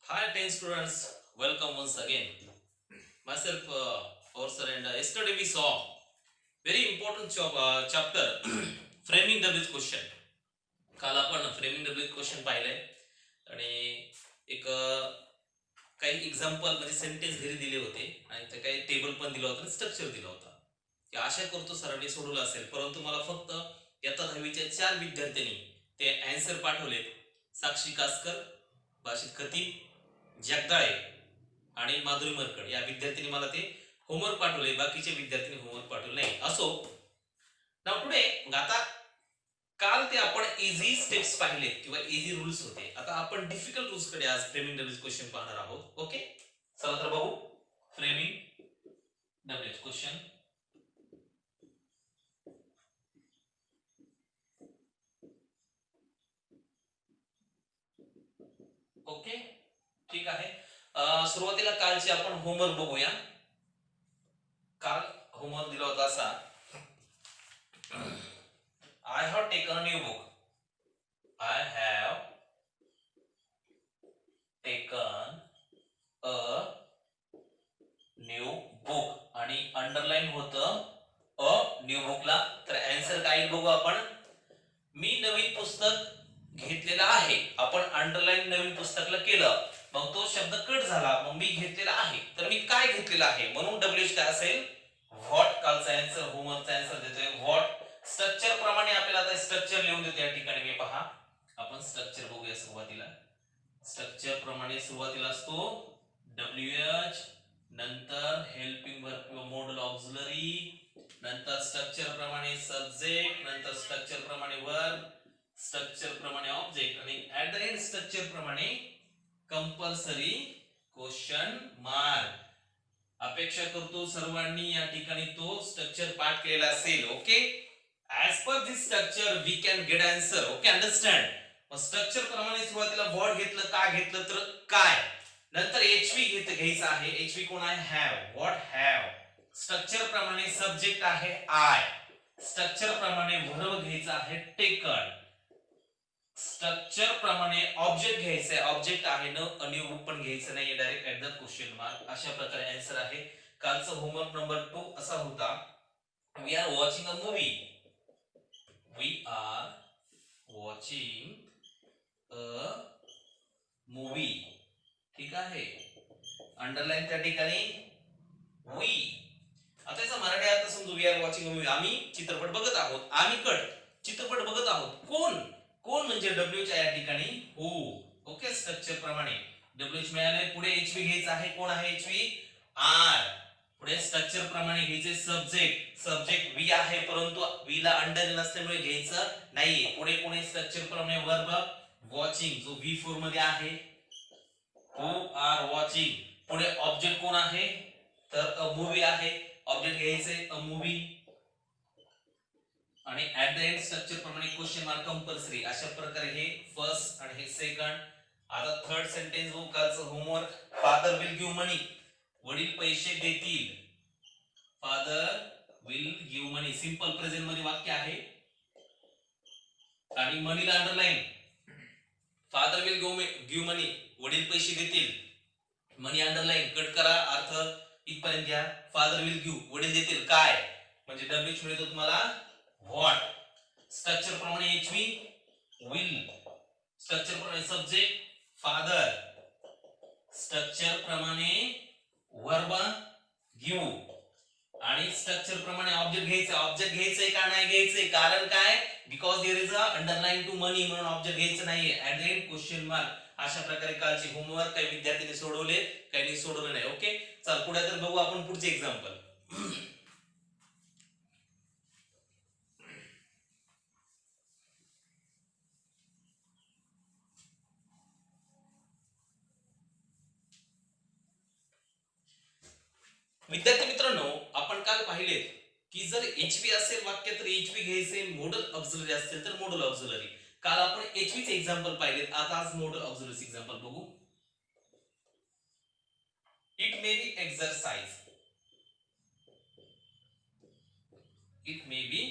Hi, 10 students. Welcome once again. Myself, Orsar, and yesterday we saw very important chapter framing the with question. काल आपण framing the with question पाहिलंय आणि एक काही example म्हणजे sentence घरी दिले होते आणि ते काही टेबल पण दिला होता आणि स्ट्रक्चर दिला होता. की आशा करतो सरांनी सोडवलं असेल, परंतु मला फक्त इयत्ता 10वीच्या 4 विद्यार्थ्यांनी ते आन्सर पाठवलेत. साक्षी कासकर, भाषित खतीब, जगदाळे आणि माधुरी मरकड या विद्यार्थ्यांनी मला ते होमवर्क पाठवले. बाकीचे विद्यार्थ्यांनी होमवर्क पाठवले नाही. असो, नाउ टुडे आता काल ते आपण इझी स्टेप्स पाहिलेत किंवा इझी रूल्स होते. आता आपण डिफिकल्ट रूल्स कडे आज फ्रेमिंग डब्ल्यूच क्वेश्चन पाहणार आहोत. ओके, चला तर बघू फ्रेमिंग डब्ल्यूच क्वेश्चन. ओके, ठीक आहे. सुरुवातीला कालचे आपण होमवर्क बघूया. काल होमवर्क दिला होता असा, I have taken a new book. I have taken a new book आणि अंडरलाईन होतं अ न्यू बुकला. तर आन्सर काय बघू आपण. मी नवीन पुस्तक घेतलेला आहे. आपण अंडरलाईन नवीन पुस्तकाला केलं, मग तो शब्द कट झाला, मग मी घेतलेला आहे. तर मी काय घेतलेलं आहे, म्हणून डब्ल्यूच काय असेल, व्हॉट. कालचा आन्सर होमवर्कचा आन्सर देतोय व्हॉट. स्ट्रक्चर प्रमाणे आपल्याला आता स्ट्रक्चर लिहून देतो या ठिकाणी. मी पहा, आपण स्ट्रक्चर बघूया. सुरुवातीला स्ट्रक्चर प्रमाणे सुरुवातीला असतो डब्ल्यूएच, नंतर हेल्पिंग वर्ब किंवा मॉडल ऑक्झिलरी, नंतर स्ट्रक्चर प्रमाणे सब्जेक्ट, नंतर स्ट्रक्चर प्रमाणे वर्ब, स्ट्रक्चर प्रमाणे ऑब्जेक्ट आणि ऍट द एंड स्ट्रक्चर प्रमाणे कंपल्सरी क्वेश्चन मार्क. अपेक्षा करतो सर्वांनी या ठिकाणी तो स्ट्रक्चर पाठ केलेला असेल. Okay, as per this structure we can get answer. Okay, understand. मग स्ट्रक्चर प्रमाणे सुरुवातीला व्हॉट घेतलं, का घेतलं तर काय, नंतर एचवी घ्यायचं आहे. एचवी कोण आहे, हॅव. What have. स्ट्रक्चर प्रमाणे सब्जेक्ट आहे आय. स्ट्रक्चर प्रमाणे वर्ब घ्यायचा आहे टेकन. स्ट्रक्चर प्रमाणे ऑब्जेक्ट घ्यायचं आहे, ऑब्जेक्ट आहे न न्यू बुक पण घ्यायचं नाही, direct at the question mark. अशा प्रकारे आन्सर आहे. कालचा होमवर्क नंबर 2 असा होता, we are watching a movie. We are watching a movie. ठीक आहे, अंडरलाईन त्या ठिकाणी वी. आता याचा मराठी अर्थ समजू. We are watching a movie, आम्ही चित्रपट बघत आहोत. आम्ही कट चित्रपट बघत आहोत. कोण कोण म्हणजे डब्ल्यूच्या या ठिकाणी हु. ओके, स्ट्रक्चर प्रमाणे डब्ल्यूच मिळाले. पुढे एचवी घ्यायचा आहे. कोण आहे एचवी, आर. पुढे स्ट्रक्चर प्रमाणे घ्यायचे सब्जेक्ट. सब्जेक्ट वी आहे, परंतु वी ला अंडर नसल्यामुळे घ्यायचं नाहीये. पुढे कोणी स्ट्रक्चर प्रमाणे वर्ब वॉचिंग, जो वी फोर मध्ये आहे, हु आर वॉचिंग. पुढे ऑब्जेक्ट कोण आहे, तर अ मूवी आहे. ऑब्जेक्ट घ्यायचे अ मूवी आणि ऍट द एंड स्ट्रक्चर प्रमाणे क्वेश्चन मार्क कंपल्सरी. अशा प्रकारे हे फर्स्ट आणि हे सेकंड. आता थर्ड सेंटेन्स बघू कालचं होमवर्क. फादर विल गिव्ह मनी. वडील पैसे देतील. Father will give money. Simple present मध्ये वाक्य आहे आणि मनीला अंडरलाईन. फादर विल गिव्ह मनी, वडील पैसे देतील. मनी अंडरलाईन, कट करा, अर्थ इथपर्यंत घ्या. फादर विल गिव्ह, वडील देतील काय, म्हणजे डब्ल्यूच मिळतो तुम्हाला व्हॉट. स्ट्रक्चर प्रमाणे एचवी विल. स्ट्रक्चर प्रमाणे सब्जेक्ट फादर. स्ट्रक्चर प्रमाणे वर्ब गिव्ह आणि स्ट्रक्चर प्रमाणे ऑब्जेक्ट घ्यायचं. ऑब्जेक्ट घ्यायचंय का नाही घ्यायचंय, कारण काय, because there is a underline to money, म्हणून ऑब्जेक्ट घ्यायचं नाहीये. At the end question mark. अशा प्रकारे कालचे होमवर्क काही विद्यार्थ्यांनी सोडवले, काही सोडवले नाही. ओके, चल पुढे तर बघू आपण पुढचे एक्झाम्पल. विद्यार्थी मित्रांनो, आपण काल पाहिले की जर एचवी असेल वाक्य तर एचवी घ्यायचे, मॉडल ऑक्झिलरी असेल तर मॉडल ऑक्झिलरी. काल आपण एचवी चे एक्झाम्पल पाहिलेत, आता आज मॉडल ऑक्झिलरी एक्झाम्पल बघू. It may be exercise. It may be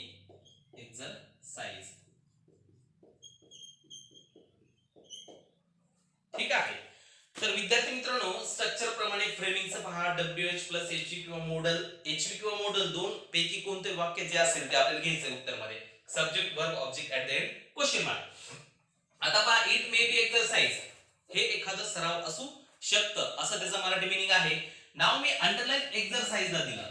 exercise. ठीक आहे. तर विद्यार्थी मित्रांनो, स्ट्रक्चर प्रमाणे फ्रेमिंगचं पहा, WH प्लस HV किंवा मॉडेल, HV किंवा मॉडेल दोन पैकी कोणते वाक्य जे असेल ते आपल्याला घ्यायचं उत्तर मध्ये. Subject verb object at the end question mark. आता पहा, इट मे बी एक्सरसाइज, हे एखादा सराव असू शकतं असं त्याचा मराठी मीनिंग आहे. नाव मी अंडरलाइन एक्सरसाइजला दिला.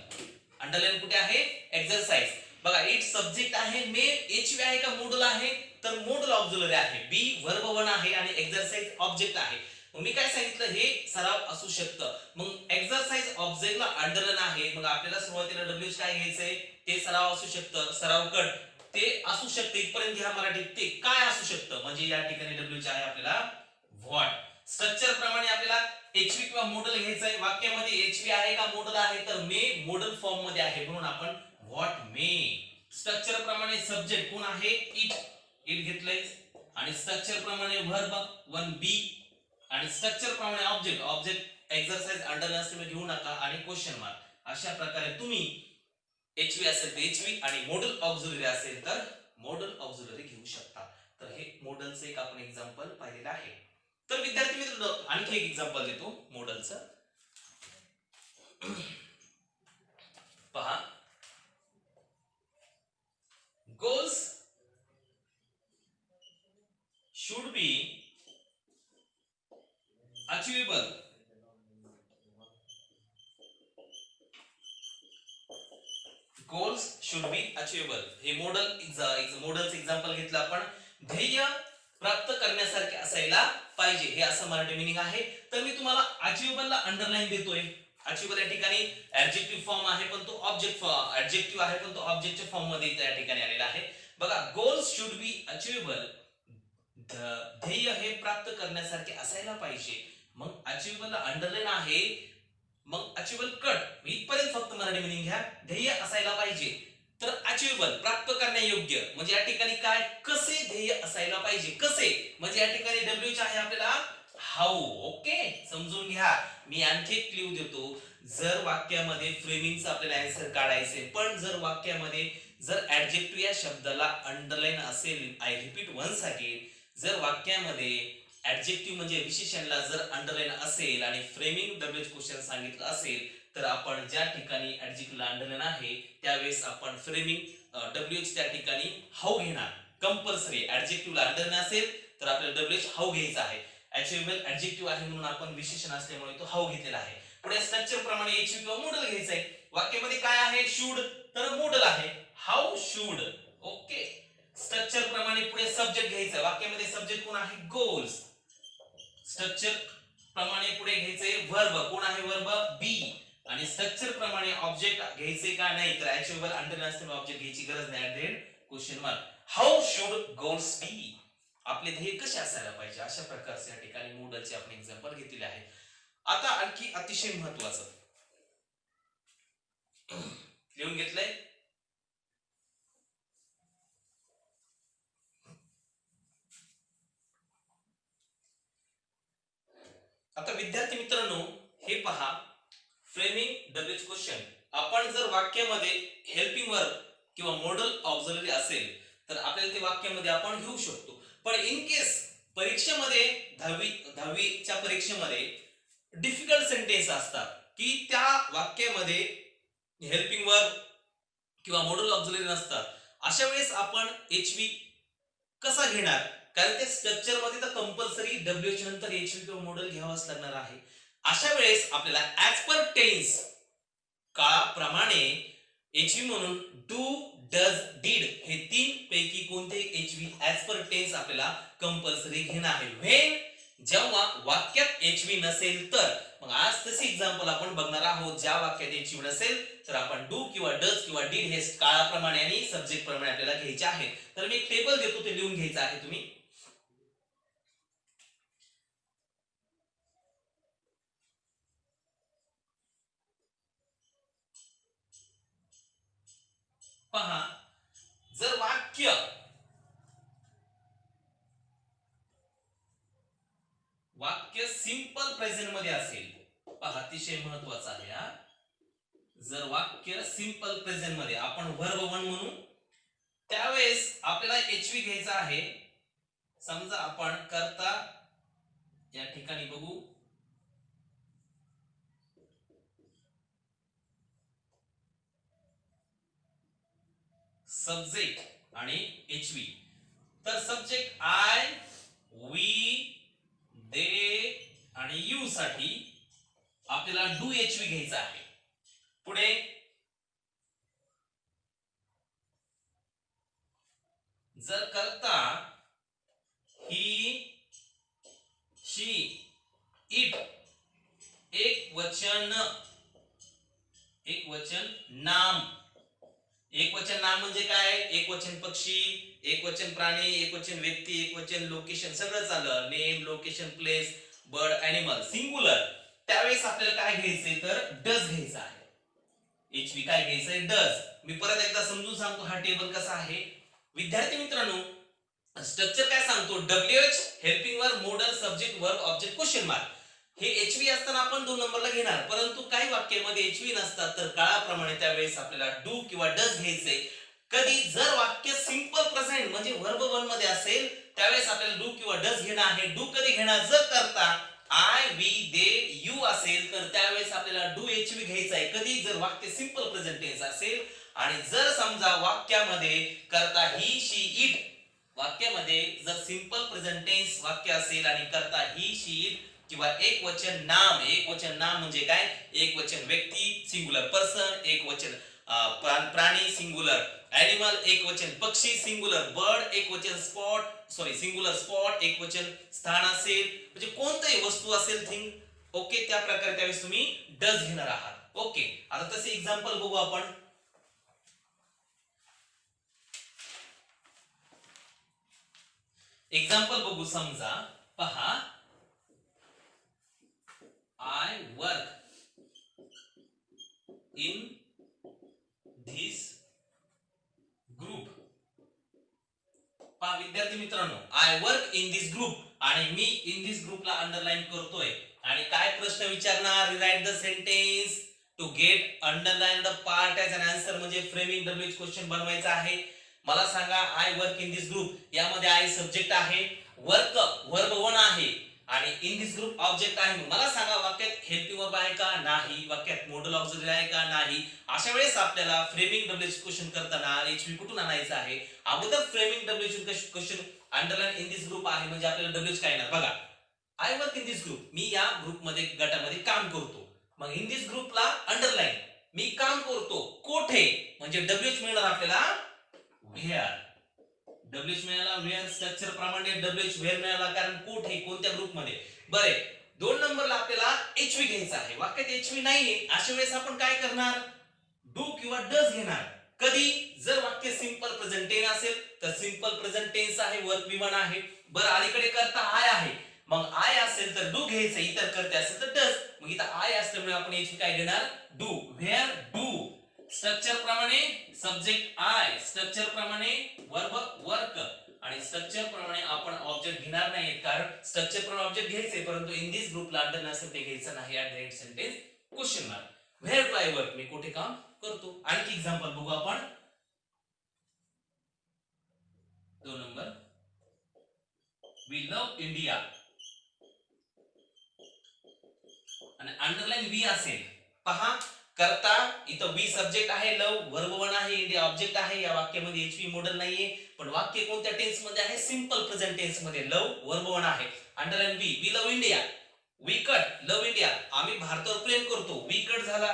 अंडरलाइन कुठे आहे? एक्सरसाइज. बघा, इट सब्जेक्ट आहे, मे HV आहे का मॉडेल आहे? तर मॉडेल ऑक्झिलरी आहे, बी वर्ब 1 आहे आणि एक्सरसाइज ऑब्जेक्ट आहे. मग मी काय सांगितलं, हे सराव असू शकतं. मग एक्सरसाइज ऑब्जेक्टला अंडरलाइन आहे, मग आपल्याला सुरुवातीला WH काय घ्यायचंय? ते सराव असू शकतं, सराव कट ते असू शकते. इथपर्यंत घ्या मराठीत. ते काय असू शकतं म्हणजे या ठिकाणी WH आहे आपल्याला व्हॉट. स्ट्रक्चर प्रमाणे आपल्याला HV किंवा मॉडेल घ्यायचंय. वाक्यामध्ये HV आहे का मॉडेल आहे? तर मे मॉडेल फॉर्म मध्ये आहे म्हणून आपण व्हॉट मे. स्ट्रक्चर प्रमाणे सब्जेक्ट कोण आहे? इट. इट घेतलंय. आणि स्ट्रक्चर प्रमाणे वर्ब 1 बी आणि स्ट्रक्चर प्रमाणे ऑब्जेक्ट. ऑब्जेक्ट एक्सरसाइज अंडरलाइन असल्यामुळे घेऊ नका आणि क्वेश्चन मार्क. अशा प्रकारे तुम्ही HV असेल तर HV आणि मॉडेल ऑक्झिलरी असेल तर मॉडेल ऑक्झिलरी घेऊ शकता. तर हे मॉडेलचं एक आपण एक्झाम्पल पाहिलेलं आहे. तर विद्यार्थी मित्रांनो, आणखी एक एक्झाम्पल देतो मॉडेलचं. पहा, goals should be achievable. Goals should be achievable. हे मॉडेलचं एक्झाम्पल घेतलं आपण. ध्येय प्राप्त करण्यासारखे असायला पाहिजे, हे असं मराठी मीनिंग आहे. तर मी तुम्हाला अचिव्हेबल ला अंडरलाइन देतोय. अचिव्हेबल या ठिकाणी ऍडजेक्टिव्ह फॉर्म आहे पण तो ऍडजेक्टिव्ह आहे पण तो ऑब्जेक्टच्या फॉर्म मध्ये त्या ठिकाणी आलेला आहे. बघा, गोल्स शुड बी अचिव्हेबल, ध्येय हे प्राप्त करण्यासारखे असायला पाहिजे. मग अचिव्हेबल ला अंडरलाइन आहे, मग अचिव्हेबल कट. इथपर्यंत फक्त मराठी मीनिंग घ्या. ध्येय असायला पाहिजे, तर अचिव्हेबल प्राप्त करण्यायोग्य म्हणजे या ठिकाणी काय? कसे ध्येय असायला पाहिजे? कसे म्हणजे या ठिकाणी WH आहे आपल्याला हाऊ. ओके, समजून घ्या. मी आणखी एक क्लू देतो. जर वाक्यामध्ये फ्रेमिंगचं आपल्याला आन्सर काढायचे, पण जर वाक्यामध्ये जर ऍडजेक्टिव्ह या शब्दाला अंडरलाइन असेल, आय रिपीट वन्स अगेन, जर वाक्यामध्ये ऍडजेक्टिव्ह म्हणजे विशेषणला जर अंडरलाइन असेल आणि फ्रेमिंग WH क्वेश्चन सांगितलं असेल, तर आपण ज्या ठिकाणी ऍडजेक्टिव्हला अंडरलाइन आहे त्यावेळेस आपण फ्रेमिंग WH त्या ठिकाणी हाऊ घेणार कंपल्सरी. ऍडजेक्टिव्हला अंडरलाइन असेल तर आपल्याला WH हाऊ घ्यायचा आहे. अचिव्हेबल ऍडजेक्टिव्ह आहे म्हणून आपण विशेषण असल्यामुळे तो हाऊ घेतलेला आहे. पुढे स्ट्रक्चर प्रमाणे HV किंवा मॉडेल घ्यायचंय. वाक्यामध्ये काय आहे? शुड, तर मॉडेल आहे हाऊ शुड. ओके, स्ट्रक्चर प्रमाणे पुढे सब्जेक्ट घ्यायचा. वाक्यामध्ये सब्जेक्ट कोण आहे? गोल्स. स्ट्रक्चर प्रमाणे पुढे घ्यायचे वर्ब. कोण आहे वर्ब? बी. आणि स्ट्रक्चर प्रमाणे ऑब्जेक्ट घ्यायचे का नाही? तर अचिव्हेबल अंडरलाइन असल्यामुळे ऑब्जेक्ट घ्यायची गरज नाही. At the end question mark. How should goals be, आपले ध्येय कसे असायला पाहिजे? अशा प्रकारचे या ठिकाणी मॉडेलचे आपण एक्झाम्पल घेतलेले आहे. आता आणखी अतिशय महत्वाचं लिहून घेतलंय. आता विद्यार्थी मित्रांनो, हे पहा, फ्रेमिंग WH क्वेश्चन. आपण जर वाक्यामध्ये हेल्पिंग वर्ब किंवा मॉडेल ऑक्झिलरी असेल तर आपल्याला ते वाक्यामध्ये आपण घेऊ शकतो. पण इन केस परीक्षेमध्ये 10वीच्या परीक्षेमध्ये डिफिकल्ट सेंटेन्स असतात की त्या वाक्यामध्ये हेल्पिंग वर्ब किंवा मॉडेल ऑक्झिलरी नसतात. अशा वेळेस आपण HV कसा घेणार? कारण ते स्ट्रक्चर मध्ये तर कंपल्सरी WH नंतर HV किंवा मॉडेल घ्यावाच लागणार आहे. अशा वेळेस आपल्याला ऍज पर टेन्स काळाप्रमाणे HV म्हणून डू, डज, डीड हे तीन पैकी कोणते HV ऍज पर टेन्स आपल्याला कंपल्सरी घेणं आहे. व्हेन, जेव्हा वाक्यात HV नसेल तर. मग आज तसे एक्झाम्पल आपण बघणार आहोत. ज्या वाक्यात HV नसेल तर आपण डू किंवा डज किंवा डीड हे काळाप्रमाणे आणि सब्जेक्ट प्रमाणे आपल्याला घ्यायचे आहे. तर मी एक टेबल देतो, ते लिहून घ्यायचं आहे तुम्ही. पहा, जर वाक्य सिंपल प्रेझेंट मध्ये असेल, पहा अतिशय महत्वाचं आहे हा. जर वाक्य सिंपल प्रेझेंट मध्ये आपण वर्ब 1 म्हणू, त्यावेळेस आपल्याला HV घ्यायचा आहे. समजा आपण करता या ठिकाणी बघू सब्जेक्ट आणि एचवी. तर सब्जेक्ट आय, वी, दे आणि यू साठी आपल्याला डू एचवी घ्यायचा आहे. पुढे जर करता ही, शी, इट एक वचन नाम. एक वचन नाम म्हणजे काय? एक वचन पक्षी, एक वचन प्राणी, एक वचन व्यक्ती, एक वचन लोकेशन सगळं चाललं. Name, location, place, bird, animal, singular. त्यावेळेस आपल्याला काय घ्यायचंय तर डज घ्यायचा आहे. एचवी काय घ्यायचंय? डज. मी परत एकदा समजून सांगतो हा टेबल कसा आहे. विद्यार्थी मित्रांनो, स्ट्रक्चर काय सांगतो? डब्ल्यूएच हेल्पिंग वर्ब, मोडल, subject, verb, object, question mark. हे एचवी असताना आपण 2 नंबरला घेणार, परंतु काही वाक्यामध्ये एचवी नसतात तर काळाप्रमाणे त्यावेळेस आपल्याला डू किंवा डज घ्यायचंय. कधी जर वाक्य सिंपल प्रेझेंट म्हणजे वर्ब 1 मध्ये असेल त्यावेळेस आपल्याला डू किंवा डज घेणं आहे. डू कधी घेणार? जर करता आय, वी, दे, यू असेल तर त्यावेळेस आपल्याला डू एचवी घ्यायचा आहे. कधी? जर वाक्य सिंपल प्रेझेंट टेन्स असेल. आणि जर समजा वाक्यामध्ये करता ही, शी, इट, वाक्यामध्ये जर सिंपल प्रेझेंट टेन्स वाक्य असेल आणि करता ही, शी, इट किंवा एक वचन नाम. एक वचन नाम म्हणजे काय? एक वचन व्यक्ती सिंगुलर पर्सन, एक वचन प्राणी सिंगुलर एनिमल, एक वचन पक्षी सिंगुलर बर्ड, एक वचन सिंगुलर स्पॉट, एक वचन स्थान असेल म्हणजे कोणतीही वस्तू असेल थिंग. ओके, त्या प्रकारे त्यावेळेस तुम्ही डज घेणार आहात. ओके, आता तसे एक्झाम्पल बघू आपण. एक्झाम्पल बघू. समजा पहा, I work in this group. पहा विद्यार्थी मित्रांनो, I work in this group आणि मी इन दिस ग्रुपला अंडरलाईन करतोय. आणि काय प्रश्न विचारणार? Rewrite the sentence to get underlined part as an answer म्हणजे फ्रेमिंग डब्ल्यूएच क्वेश्चन बनवायचा आहे. मला सांगा, I work in this group, यामध्ये आय सब्जेक्ट आहे, वर्क वर्ब 1 आहे आणि इन दिस ग्रुप ऑब्जेक्ट आहे. मला सांगा वाक्यात हेल्पिंग वर्ब आहे का? नाही. वाक्यात मोडल ऑक्झिलरी आहे का? नाही. अशा वेळेस आपल्याला फ्रेमिंग डब्ल्यूएच क्वेश्चन करताना एचवी कुठून आणायचा आहे? अगोदर framing WH question underline in this group आहे म्हणजे आपल्याला डब्ल्यूएच काय येणार बघा. I work in this group, मी या ग्रुपमध्ये गटामध्ये काम करतो. मग इन दिस ग्रुपला अंडरलाइन, मी काम करतो कोठे म्हणजे डब्ल्यूएच मिळणार आपल्याला व्हेअर. डब्ल्यूएच मिळाला व्हेअर. स्ट्रक्चर प्रमाणे डब्ल्यूएच व्हेअर मिळाला कारण कोठे, कोणत्या ग्रुपमध्ये. बरे, 2 नंबरला आपल्याला एचवी घ्यायचा आहे. वाक्यात एचवी नाहीये अशा वेळेस आपण काय करणार? डू किंवा डज घेणार. कधी? जर वाक्य सिंपल प्रेझेंट टेन्स असेल तर सिंपल प्रेझेंट टेन्स आहे, वर्ब विमान आहे. बरं, अलीकडे करता आय आहे, मग आय असेल तर डू घ्यायचं, इतर करते असेल तर डज. मग इथं आय असल्यामुळे आपण एचवी काय घेणार? डू. Where do. स्ट्रक्चर प्रमाणे सब्जेक्ट आय, स्ट्रक्चर प्रमाणे वर्ब वर्क आणि स्ट्रक्चर प्रमाणे आपण ऑब्जेक्ट घेणार नाहीत कारण स्ट्रक्चर प्रमाणे ऑब्जेक्ट घ्यायचे परंतु इन दिस ग्रुपला अंडर नसेल ते घ्यायचं नाही. At the end sentence question mark. Where do I work, मी कुठे काम करतो. आणखी एक्झाम्पल बघू आपण. 2 नंबर, वी लव्ह इंडिया आणि अंडरलाइन वी असेल. पहा, करता इथं वी सब्जेक्ट आहे, लव वर्ब 1 आहे, इंडिया ऑब्जेक्ट आहे. या वाक्यामध्ये एचवी मॉडल नाहीये पण वाक्य कोणत्या टेन्स मध्ये आहे? सिंपल प्रेझेंट टेन्स मध्ये. लव वर्ब 1 आहे, underline we. We love India, we cut love India, आम्ही भारतावर प्रेम करतो. वी कट झाला,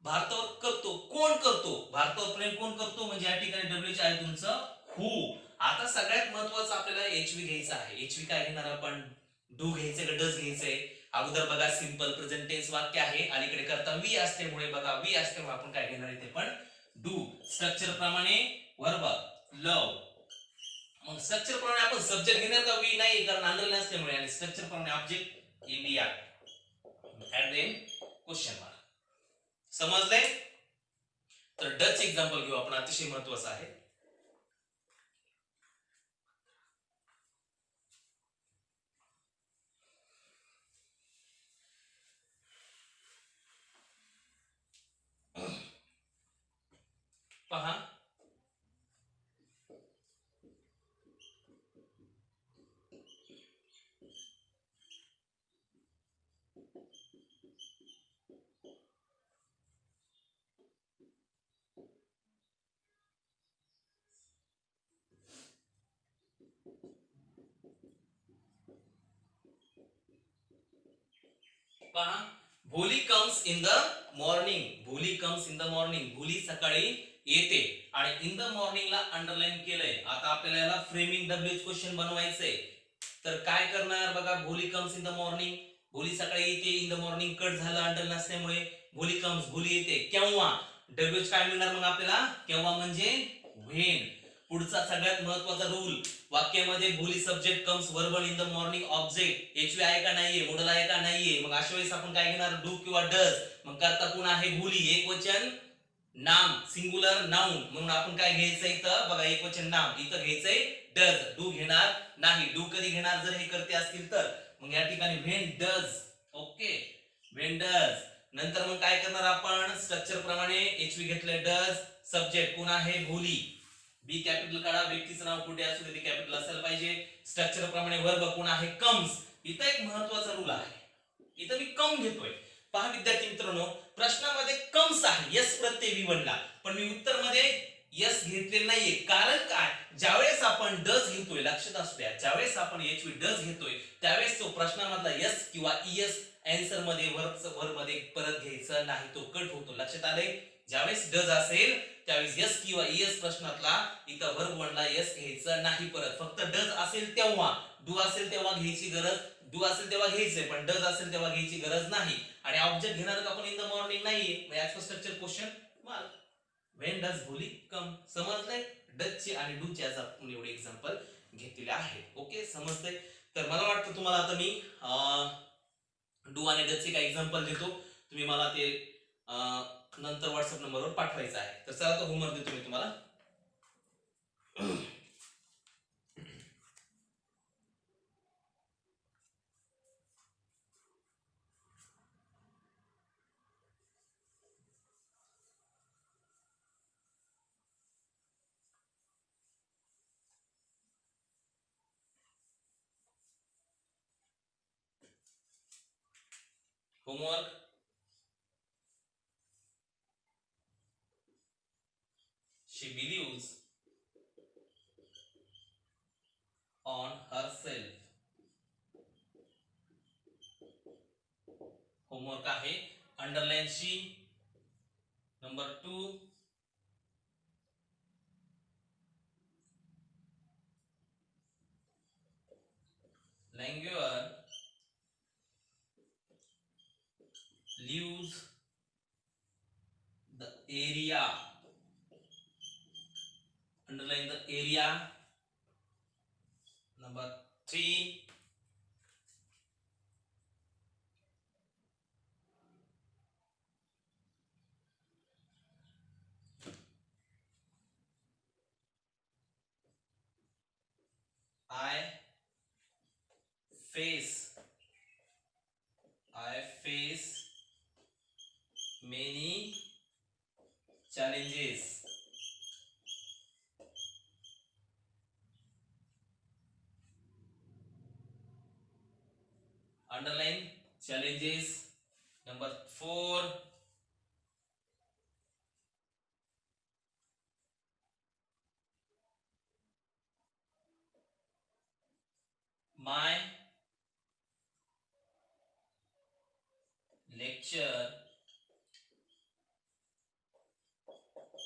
भारतावर करतो. कोण करतो? भारतावर प्रेम कोण करतो म्हणजे या ठिकाणी डब्ल्यूएच आहे तुमचं हू. आता सगळ्यात महत्त्वाचं आपल्याला एचवी घ्यायचं आहे. एचवी काय घेणार आपण? डू घ्यायचं का डज घ्यायचंय? अगोदर बघा सिंपल प्रेझेंट टेन्स वाक्य आहे, अलीकडे करता वी असल्यामुळे बघा वी असल्यामुळे आपण काय घेणार इथे पण डू. स्ट्रक्चर प्रमाणे वर्ब लव, मग स्ट्रक्चर प्रमाणे आपण सब्जेक्ट घेणार का? वी नाही कारण अंडरलाइन असल्यामुळे. आणि स्ट्रक्चर प्रमाणे object India. At the end question mark. समजले? तर डच एक्झाम्पल घेऊ आपण, अतिशय महत्त्वाचं आहे. पहा, पहा, भोली कम्स इन द मॉर्निंग. भोली कम्स इन द मॉर्निंग. भोली सकाळी येते आणि इन द मॉर्निंगला अंडरलाईन केलंय. आता आपल्याला याला फ्रेमिंग डब्ल्यूएच क्वेश्चन बनवायचंय. तर काय करणार बघा, भोली कम्स इन द मॉर्निंग. भोली सकाळी येते. इन द मॉर्निंग कट झालं अंडर नसल्यामुळे. भोली कम्स, भोली येते. केव्हा? डब्ल्यूएच काय मिळणार मग आपल्याला? केव्हा म्हणजे व्हेन. पुढचा सगळ्यात महत्वाचा रूल, वाक्यामध्ये भोली subject comes verbal in the morning object HV आहे का नाहीये, मॉडल आहे का नाहीये. मग अशा वेळेस आपण काय घेणार? डू किंवा डज. मग करता कोण आहे? भोली. एक वचन नाम, सिंगुलर नाउन. म्हणून आपण काय घ्यायचं इथं बघा, एक वचन नाम. इथं घ्यायचंय डज. डू घेणार नाही. डू कधी घेणार जर हे करते असतील तर. मग या ठिकाणी when does. Okay, when does. नंतर मग काय करणार आपण? स्ट्रक्चर प्रमाणे एचवी घेतलंय डज. सब्जेक्ट कोण आहे? भोली. बी कॅपिटल काढा. व्यक्तीचं नाव कुठे असू दे ते कॅपिटल असायला पाहिजे. स्ट्रक्चर प्रमाणे वर्ब कोण आहे? कम्स. इथं एक महत्वाचा रूल आहे. इथं मी कम घेतोय. पहा विद्यार्थी मित्रांनो, प्रश्नामध्ये कम्स आहे यस प्रत्यय V1 ला, पण मी उत्तर मध्ये यस घेतलेलं नाहीये. कारण काय? ज्यावेळेस आपण डज घेतोय, लक्षात असू द्या, ज्यावेळेस आपण एचवी डज घेतोय त्यावेळेस तो प्रश्नामधला यस किंवा ईएस आन्सर मध्ये वर्ब मध्ये परत घ्यायचा नाही, तो कट होतो. लक्षात आलंय? ज्यावेळेस डज असेल त्यावेळेस यस किंवा ईएस प्रश्नातला इथं वर्ब वनला यस घ्यायचं नाही परत. फक्त डज असेल तेव्हा, डू असेल तेव्हा घ्यायची गरज, डू असेल तेव्हा घ्यायचंय, पण डज असेल तेव्हा घ्यायची गरज नाही. आणि ऑब्जेक्ट घेणार का आपण इन द मॉर्निंग नाहीये. मग as per structure question mark. When does भोली कम. समजलंय? डजचे आणि डूचे आज आपण एवढे एक्झाम्पल घेतलेले आहेत. ओके, समजतंय? तर मला वाटतं तुम्हाला आता मी डू आणि डजचे काही एक्झाम्पल देतो. तुम्ही मला ते नंतर व्हॉट्सअप नंबरवर पाठवायचं आहे. तर चला, तो होमवर्क देतो मी तुम्हाला. Homework. She believes on herself. Homework आहे. Underline she. Number 2, language leaves the area. Underline the area. Number 3, I face many challenges. Underline challenges. Number 4, my lecture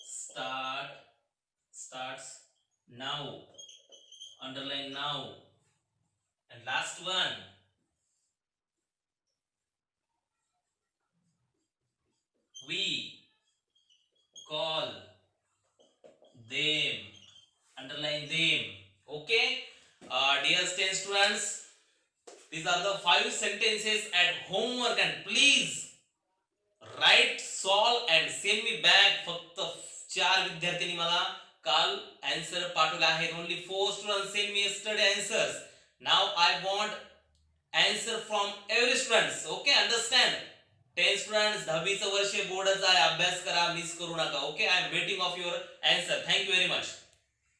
starts now. Underline now. And last one, we call them. Underline them. Okay, dear 10 students, these are the 5 sentences at homework, and please write, solve and send me back. फक्त 4 विद्यार्थ्यांनी मला काल answer पाठवले आहेत. only 4 students send me yesterday answers. Now I want answer from every students. Okay, understand? 10 students, 10वीचं वर्ष बोर्डाचं आहे, अभ्यास करा, मिस करू नका. Okay, I am waiting of your answer. Thank you very much.